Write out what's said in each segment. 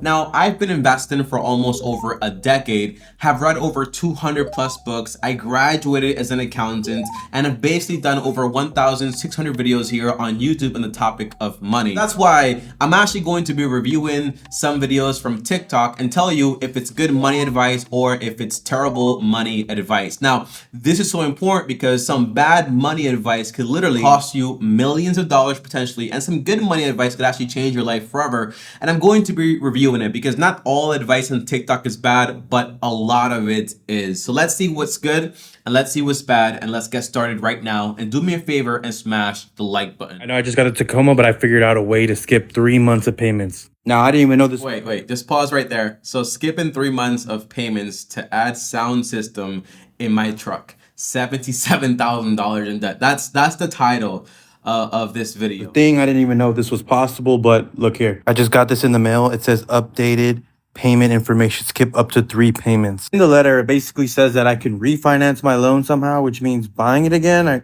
Now, I've been investing for almost over a decade, have read over 200 plus books, I graduated as an accountant, and have basically done over 1,600 videos here on YouTube on the topic of money. That's why I'm actually going to be reviewing some videos from TikTok and tell you if it's good money advice or if it's terrible money advice. Now, this is so important because some bad money advice could literally cost you millions of dollars potentially, and some good money advice could actually change your life forever. And I'm going to be reviewing it because not all advice on TikTok is bad, but a lot of it is. So let's see what's good and let's see what's bad, and let's get started right now. And do me a favor and smash the like button. I know I just got a Tacoma, but I figured out a way to skip 3 months of payments. Now, I didn't even know this. Wait, just pause right there. So skipping 3 months of payments to add sound system in my truck. $77,000 in debt. That's the title of this video. I didn't even know this was possible, but look here. I just got this in the mail. It says updated payment information, skip up to 3 payments. In the letter, it basically says that I can refinance my loan somehow, which means buying it again.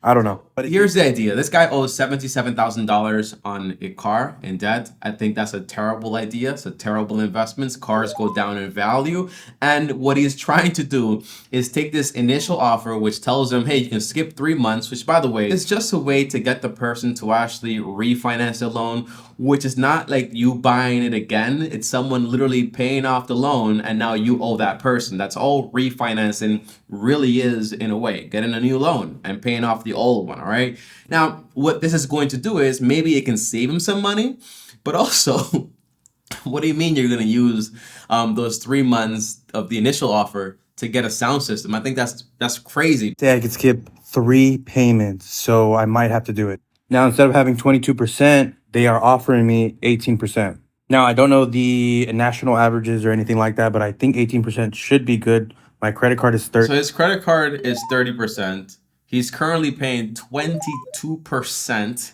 I don't know. But here's the idea. This guy owes $77,000 on a car in debt. I think that's a terrible idea. It's a terrible investment. Cars go down in value. And what he's trying to do is take this initial offer, which tells him, hey, you can skip 3 months, which, by the way, is just a way to get the person to actually refinance the loan, which is not like you buying it again. It's someone literally paying off the loan, and now you owe that person. That's all refinancing really is, in a way, getting a new loan and paying off the old one. All right. Now, what this is going to do is maybe it can save him some money, but also, what do you mean you're going to use those 3 months of the initial offer to get a sound system? I think that's crazy. Say I could skip 3 payments, so I might have to do it. Now, instead of having 22%, they are offering me 18%. Now, I don't know the national averages or anything like that, but I think 18% should be good. My credit card is 30. So his credit card is 30%. He's currently paying 22%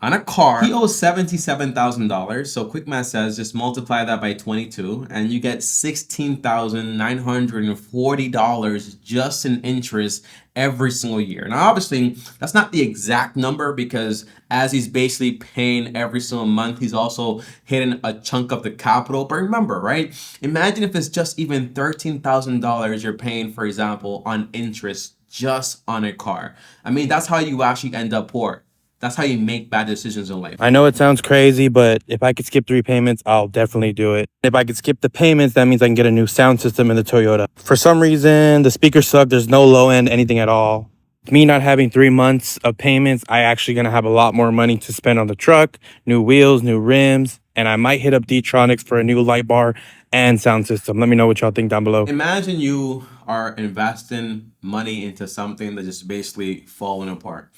on a car. He owes $77,000. So quick math says just multiply that by 22 and you get $16,940 just in interest every single year. Now, obviously, that's not the exact number because as he's basically paying every single month, he's also hitting a chunk of the capital. But remember, right? Imagine if it's just even $13,000 you're paying, for example, on interest just on a car. I mean, that's how you actually end up poor. That's how you make bad decisions in life. I know it sounds crazy, but if I could skip 3 payments, I'll definitely do it. If I could skip the payments, that means I can get a new sound system in the Toyota. For some reason, the speakers suck. There's no low end, anything at all. Me not having 3 months of payments, I actually gonna have a lot more money to spend on the truck, new wheels, new rims, and I might hit up D-Tronics for a new light bar and sound system. Let me know what y'all think down below. Imagine you are investing money into something that's just basically falling apart.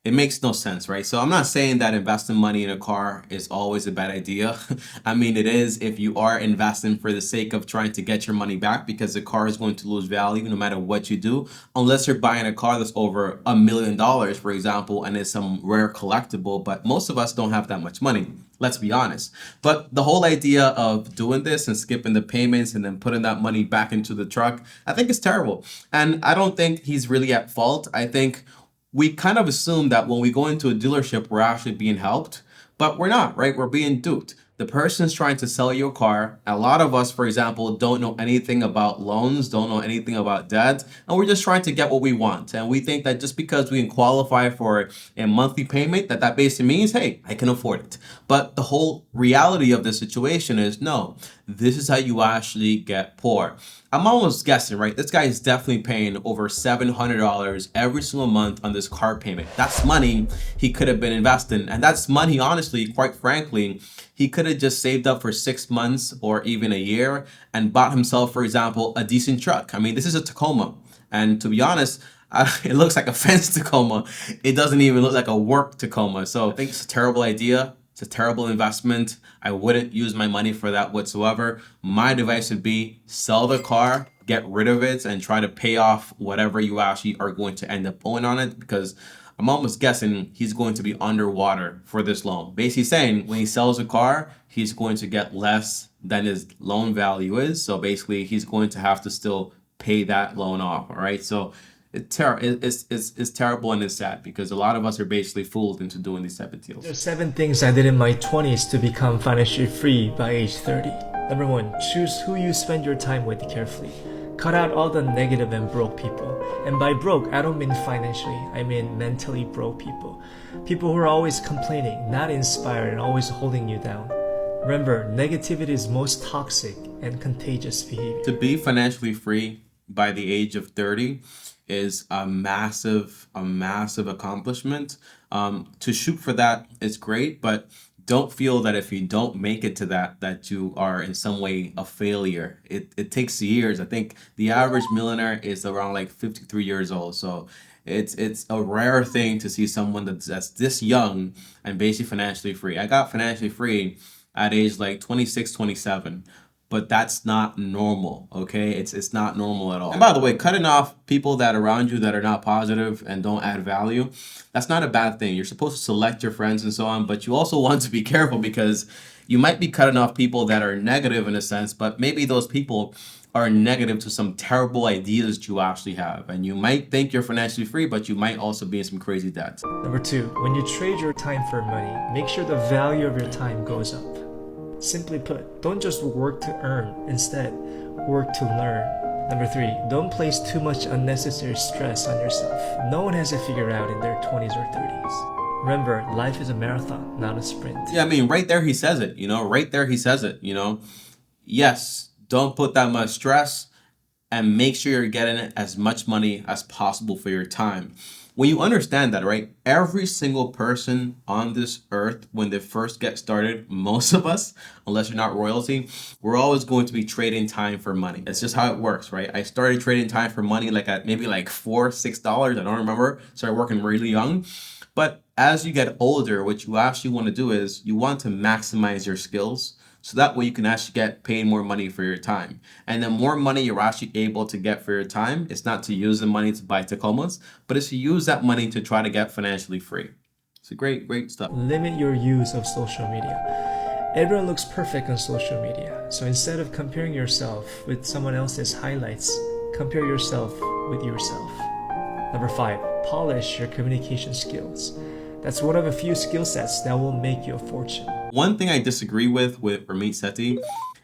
It makes no sense, right? So I'm not saying that investing money in a car is always a bad idea. I mean, it is if you are investing for the sake of trying to get your money back, because the car is going to lose value no matter what you do, unless you're buying a car that's over $1 million, for example, and it's some rare collectible, but most of us don't have that much money. Let's be honest. But the whole idea of doing this and skipping the payments and then putting that money back into the truck, I think it's terrible. And I don't think he's really at fault. I think we kind of assume that when we go into a dealership, we're actually being helped, but we're not, right? We're being duped. The person's trying to sell you a car. A lot of us, for example, don't know anything about loans, don't know anything about debt, and we're just trying to get what we want. And we think that just because we can qualify for a monthly payment, that basically means, hey, I can afford it. But the whole reality of the situation is, no, this is how you actually get poor. I'm almost guessing, right? This guy is definitely paying over $700 every single month on this car payment. That's money he could have been investing. And that's money, honestly, quite frankly, he could have just saved up for 6 months or even a year and bought himself, for example, a decent truck. I mean, this is a Tacoma. And to be honest, it looks like a fence Tacoma. It doesn't even look like a work Tacoma. So I think it's a terrible idea. It's a terrible investment. I wouldn't use my money for that whatsoever. My advice would be sell the car, get rid of it, and try to pay off whatever you actually are going to end up owing on it, because I'm almost guessing he's going to be underwater for this loan. Basically saying when he sells a car, he's going to get less than his loan value is. So basically he's going to have to still pay that loan off. All right. So It's terrible and it's sad because a lot of us are basically fooled into doing these type of deals. There's 7 things I did in my 20s to become financially free by age 30. Number 1, choose who you spend your time with carefully. Cut out all the negative and broke people. And by broke, I don't mean financially, I mean mentally broke people. People who are always complaining, not inspired, and always holding you down. Remember, negativity is most toxic and contagious behavior. To be financially free by the age of 30 is a massive accomplishment. To shoot for that is great, but don't feel that if you don't make it to that you are in some way a failure. It takes years. I think the average millionaire is around like 53 years old. So it's a rare thing to see someone that's this young and basically financially free. I got financially free at age like 26, 27. But that's not normal, okay? It's not normal at all. And by the way, cutting off people that are around you that are not positive and don't add value, that's not a bad thing. You're supposed to select your friends and so on, but you also want to be careful because you might be cutting off people that are negative in a sense, but maybe those people are negative to some terrible ideas that you actually have. And you might think you're financially free, but you might also be in some crazy debt. Number 2, when you trade your time for money, make sure the value of your time goes up. Simply put, don't just work to earn, instead, work to learn. Number 3, don't place too much unnecessary stress on yourself. No one has it figured out in their 20s or 30s. Remember, life is a marathon, not a sprint. Yeah, I mean, right there he says it, right there he says it, Yes, don't put that much stress and make sure you're getting as much money as possible for your time. When you understand that, right, every single person on this earth, when they first get started, most of us, unless you're not royalty, we're always going to be trading time for money. It's just how it works, right? I started trading time for money like at maybe like $4, $6. I don't remember. Started working really young. But as you get older, what you actually want to do is you want to maximize your skills. So that way you can actually get paid more money for your time. And the more money you're actually able to get for your time, it's not to use the money to buy Tacomas, but it's to use that money to try to get financially free. It's a great stuff. Limit your use of social media. Everyone looks perfect on social media. So instead of comparing yourself with someone else's highlights, compare yourself with yourself. Number 5, polish your communication skills. That's one of a few skill sets that will make you a fortune. One thing I disagree with Ramit Sethi,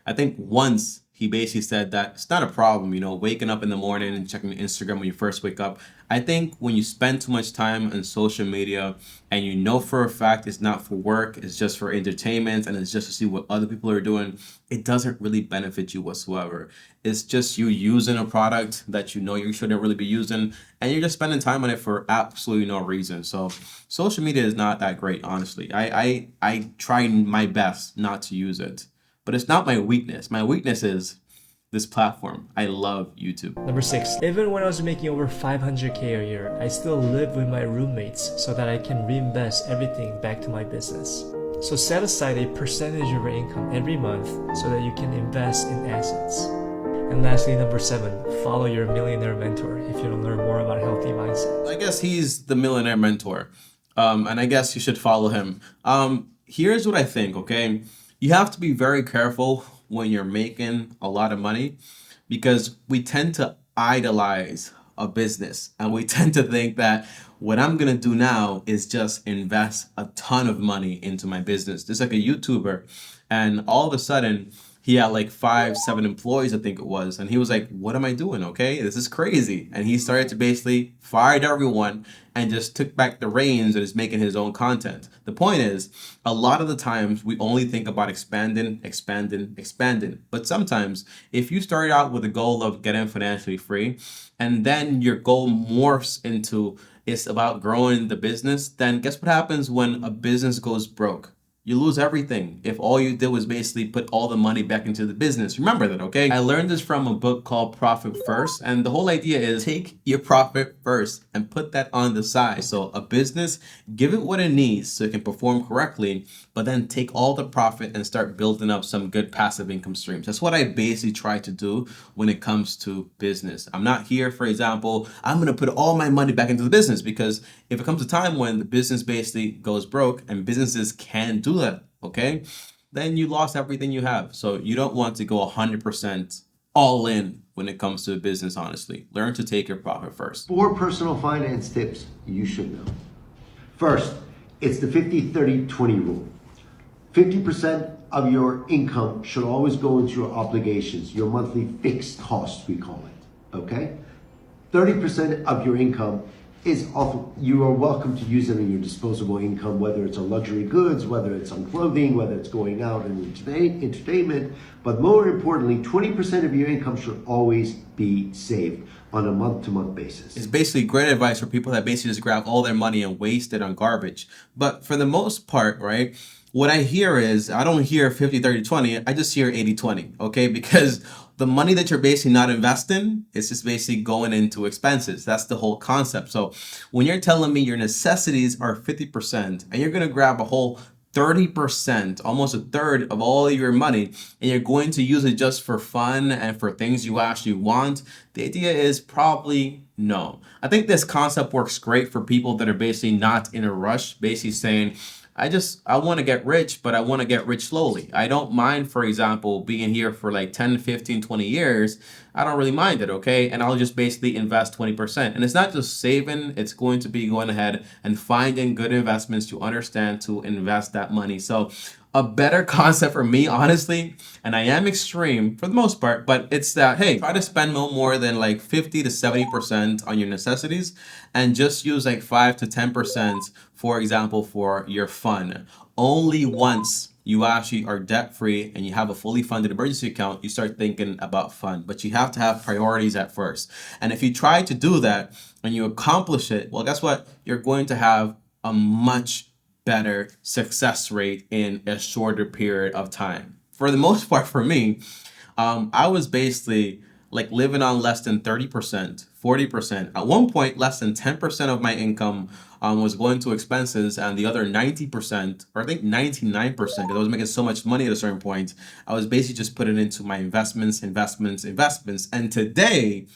I think once he basically said that it's not a problem, waking up in the morning and checking Instagram when you first wake up. I think when you spend too much time on social media and you know for a fact it's not for work, it's just for entertainment and it's just to see what other people are doing, it doesn't really benefit you whatsoever. It's just you using a product that you know you shouldn't really be using and you're just spending time on it for absolutely no reason. So social media is not that great, honestly. I try my best not to use it. But it's not my weakness. My weakness is this platform. I love YouTube. Number 6, even when I was making over 500K a year, I still lived with my roommates so that I can reinvest everything back to my business. So set aside a percentage of your income every month so that you can invest in assets. And lastly, number 7, follow your millionaire mentor if you want to learn more about healthy mindset. I guess he's the millionaire mentor. And I guess you should follow him. Here's what I think, okay? You have to be very careful when you're making a lot of money because we tend to idolize a business and we tend to think that what I'm going to do now is just invest a ton of money into my business. There's like a YouTuber and all of a sudden he had like 5, 7 employees, I think it was. And he was like, what am I doing? Okay, this is crazy. And he started to basically fired everyone and just took back the reins and is making his own content. The point is, a lot of the times we only think about expanding. But sometimes if you start out with the goal of getting financially free and then your goal morphs into it's about growing the business, then guess what happens when a business goes broke? You lose everything if all you did was basically put all the money back into the business. Remember that, okay? I learned this from a book called Profit First. And the whole idea is take your profit first and put that on the side. So a business, give it what it needs so it can perform correctly, but then take all the profit and start building up some good passive income streams. That's what I basically try to do when it comes to business. I'm not here, for example, I'm going to put all my money back into the business because if it comes a time when the business basically goes broke and businesses can do that, okay, then you lost everything you have. So you don't want to go 100% all in when it comes to a business, honestly. Learn to take your profit first. 4 personal finance tips you should know. First, it's the 50-30-20 rule. 50% of your income should always go into your obligations, your monthly fixed costs, we call it, okay? 30% of your income is often, you are welcome to use it in your disposable income, whether it's on luxury goods, whether it's on clothing, whether it's going out and entertainment. But more importantly, 20% of your income should always be saved on a month-to-month basis. It's basically great advice for people that basically just grab all their money and waste it on garbage. But for the most part, right, what I hear is, I don't hear 50-30-20, I just hear 80-20, okay? Because the money that you're basically not investing, it's just basically going into expenses. That's the whole concept. So when you're telling me your necessities are 50% and you're gonna grab a whole 30%, almost a third of all of your money, and you're going to use it just for fun and for things you actually want, the idea is probably no. I think this concept works great for people that are basically not in a rush, basically saying, I want to get rich, but I want to get rich slowly. I don't mind, for example, being here for like 10, 15, 20 years. I don't really mind it, okay? And I'll just basically invest 20%. And it's not just saving, it's going to be going ahead and finding good investments to understand to invest that money. So a better concept for me, honestly, and I am extreme for the most part, but it's that, hey, try to spend no more than like 50 to 70% on your necessities and just use like 5 to 10%, for example, for your fun. Only once you actually are debt-free and you have a fully funded emergency account, you start thinking about fun. But you have to have priorities at first. And if you try to do that and you accomplish it, well, guess what? You're going to have a much better success rate in a shorter period of time. For the most part, for me, I was basically like living on less than 30%, 40%. At one point, less than 10% of my income was going to expenses, and the other 90%, or I think 99%, because I was making so much money at a certain point, I was basically just putting into my investments. And today,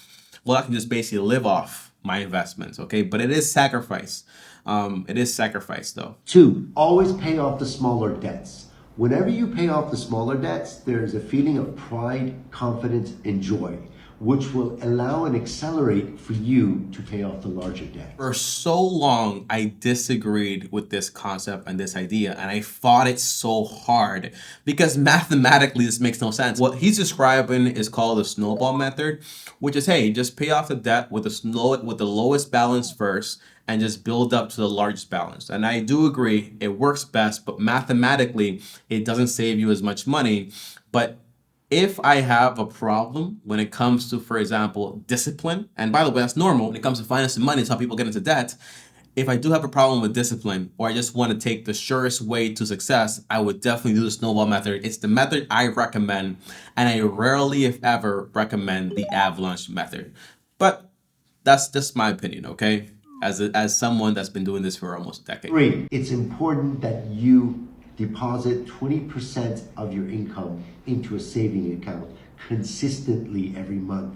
well, I can just basically live off my investments, okay? But it is sacrifice. It is sacrifice, though. 2, always pay off the smaller debts. Whenever you pay off the smaller debts, there is a feeling of pride, confidence, and joy, which will allow and accelerate for you to pay off the larger debt. For so long, I disagreed with this concept and this idea, and I fought it so hard because mathematically this makes no sense. What he's describing is called the Snowball Method, which is, hey, just pay off the debt with the lowest balance first and just build up to the largest balance. And I do agree, it works best, but mathematically, it doesn't save you as much money. But if I have a problem when it comes to, for example, discipline, and by the way, that's normal when it comes to finance and money, it's how people get into debt. If I do have a problem with discipline, or I just want to take the surest way to success, I would definitely do the Snowball Method. It's the method I recommend, and I rarely, if ever, recommend the Avalanche Method. But that's just my opinion, okay? As someone that's been doing this for almost a decade. 3, it's important that you deposit 20% of your income into a saving account consistently every month.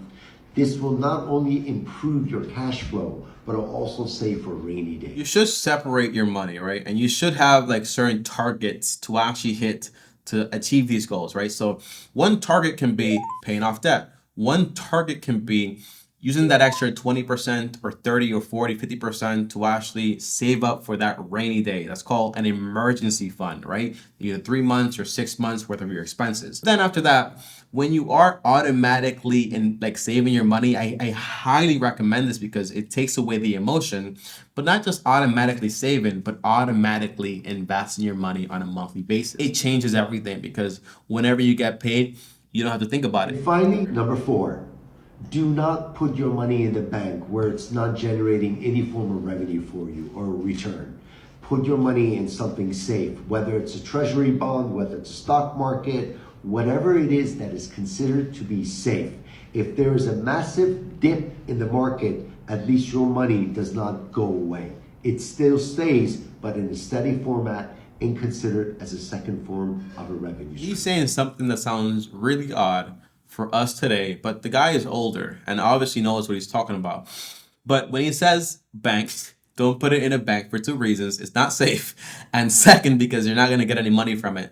This will not only improve your cash flow, but it'll also save for a rainy day. You should separate your money, right? And you should have like certain targets to actually hit to achieve these goals, right? So one target can be paying off debt. One target can be using that extra 20% or 30 or 40, 50% to actually save up for that rainy day. That's called an emergency fund, right? Either 3 months or 6 months worth of your expenses. Then after that, when you are automatically in like saving your money, I highly recommend this because it takes away the emotion, but not just automatically saving, but automatically investing your money on a monthly basis. It changes everything because whenever you get paid, you don't have to think about it. And finally, number 4, do not put your money in the bank where it's not generating any form of revenue for you or return. Put your money in something safe, whether it's a treasury bond, whether it's a stock market, whatever it is that is considered to be safe. If there is a massive dip in the market, at least your money does not go away. It still stays, but in a steady format and considered as a second form of a revenue stream. He's saying something that sounds really odd for us today, but the guy is older and obviously knows what he's talking about. But when he says banks, don't put it in a bank for 2 reasons. It's not safe. And second, because you're not going to get any money from it.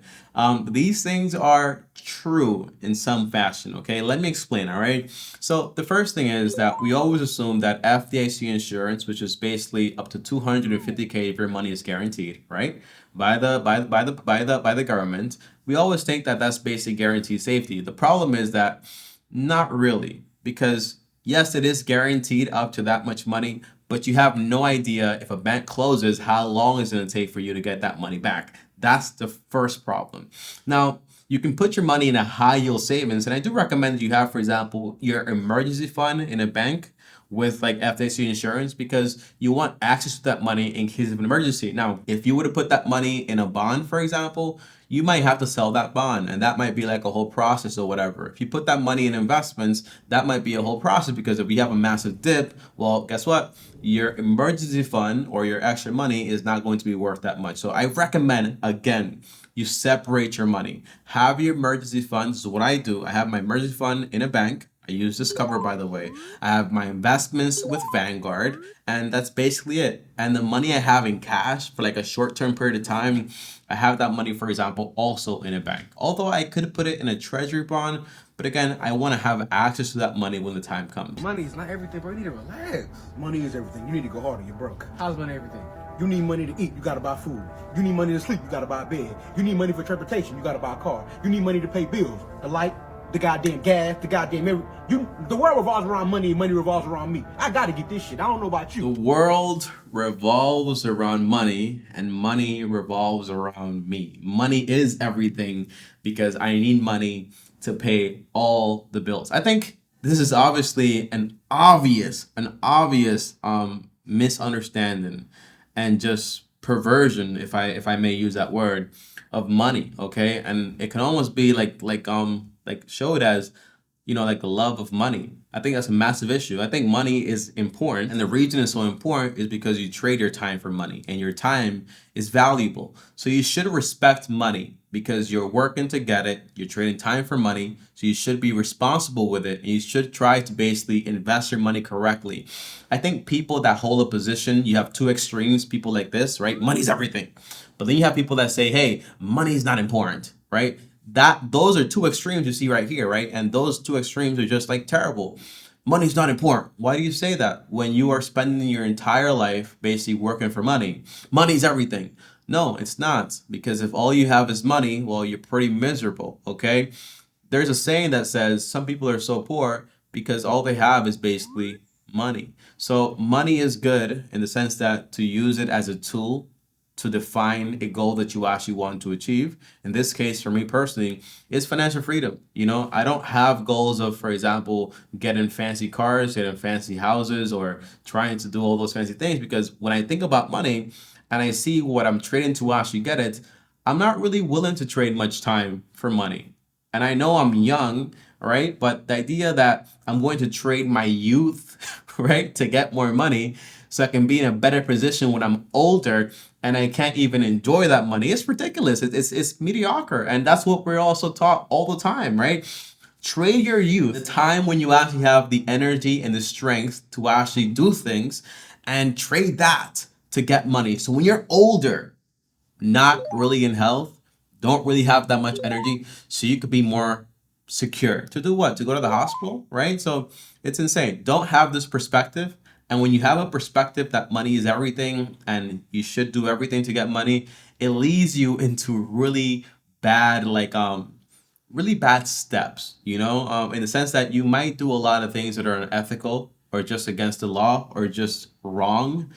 These things are true in some fashion, okay? Let me explain, all right? So the first thing is that we always assume that FDIC insurance, which is basically up to $250K if your money is guaranteed, right? By the government. We always think that that's basically guaranteed safety. The problem is that not really, because yes, it is guaranteed up to that much money, but you have no idea if a bank closes, how long it's going to take for you to get that money back. That's the first problem. Now, you can put your money in a high yield savings, and I do recommend that you have, for example, your emergency fund in a bank with like FDIC insurance, because you want access to that money in case of an emergency. Now, if you were to put that money in a bond, for example, you might have to sell that bond, and that might be like a whole process or whatever. If you put that money in investments, that might be a whole process, because if we have a massive dip, well, guess what? Your emergency fund or your extra money is not going to be worth that much. So I recommend, again, you separate your money. Have your emergency fund. This is what I do. I have my emergency fund in a bank. I use Discover, by the way. I have my investments with Vanguard, and that's basically it. And the money I have in cash for like a short-term period of time, I have that money, for example, also in a bank. Although I could put it in a treasury bond, but again, I want to have access to that money when the time comes. Money is not everything, bro. You need to relax. Money is everything. You need to go harder. You're broke. How's money everything? You need money to eat, you gotta buy food. You need money to sleep, you gotta buy a bed. You need money for transportation, you gotta buy a car. You need money to pay bills, the light, the goddamn gas, the goddamn the world revolves around money, and money revolves around me. I gotta get this shit. I don't know about you. The world revolves around money, and money revolves around me. Money is everything, because I need money to pay all the bills. I think this is obviously an obvious misunderstanding and just perversion, if I may use that word, of money, okay? And it can almost be like show it as, like the love of money. I think that's a massive issue. I think money is important, and the reason it's so important is because you trade your time for money, and your time is valuable. So you should respect money, because you're working to get it. You're trading time for money, so you should be responsible with it, and you should try to basically invest your money correctly. I think people that hold a position, you have 2 extremes, people like this, right? Money's everything. But then you have people that say, hey, money's not important, right? Those are 2 extremes you see right here, right? And those 2 extremes are just like terrible. Money's not important. Why do you say that when you are spending your entire life basically working for money? Money's everything. No, it's not. Because if all you have is money, well, you're pretty miserable, okay? There's a saying that says some people are so poor because all they have is basically money. So money is good in the sense that to use it as a tool to define a goal that you actually want to achieve. In this case, for me personally, is financial freedom. I don't have goals of, for example, getting fancy cars, getting fancy houses, or trying to do all those fancy things, because when I think about money and I see what I'm trading to actually get it, I'm not really willing to trade much time for money. And I know I'm young, right? But the idea that I'm going to trade my youth, right, to get more money so I can be in a better position when I'm older and I can't even enjoy that money, it's ridiculous. It's mediocre. And that's what we're also taught all the time, right? Trade your youth, the time when you actually have the energy and the strength to actually do things, and trade that to get money. So when you're older, not really in health, don't really have that much energy, so you could be more secure. To do what? To go to the hospital, right? So it's insane. Don't have this perspective. And when you have a perspective that money is everything and you should do everything to get money, it leads you into really bad, really bad steps, in the sense that you might do a lot of things that are unethical or just against the law or just wrong,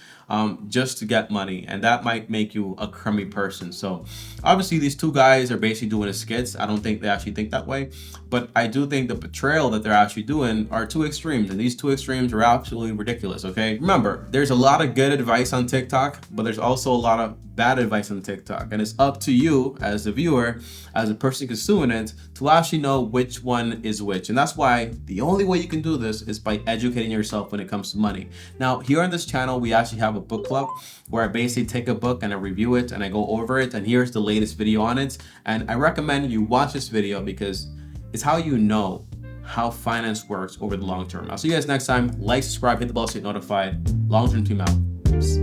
just to get money, and that might make you a crummy person. So obviously these 2 guys are basically doing a skits. I don't think they actually think that way, but I do think the betrayal that they're actually doing are 2 extremes, and these 2 extremes are absolutely ridiculous. Okay, remember, there's a lot of good advice on TikTok, but there's also a lot of bad advice on TikTok, and it's up to you as the viewer, as a person consuming it, to actually know which one is which. And that's why the only way you can do this is by educating yourself when it comes to money. Now, here on this channel, we actually have a book club where I basically take a book and I review it and I go over it, and here's the latest video on it. And I recommend you watch this video because it's how you know how finance works over the long term. I'll see you guys next time. Like, subscribe, hit the bell so you get notified. Long term team out. Peace.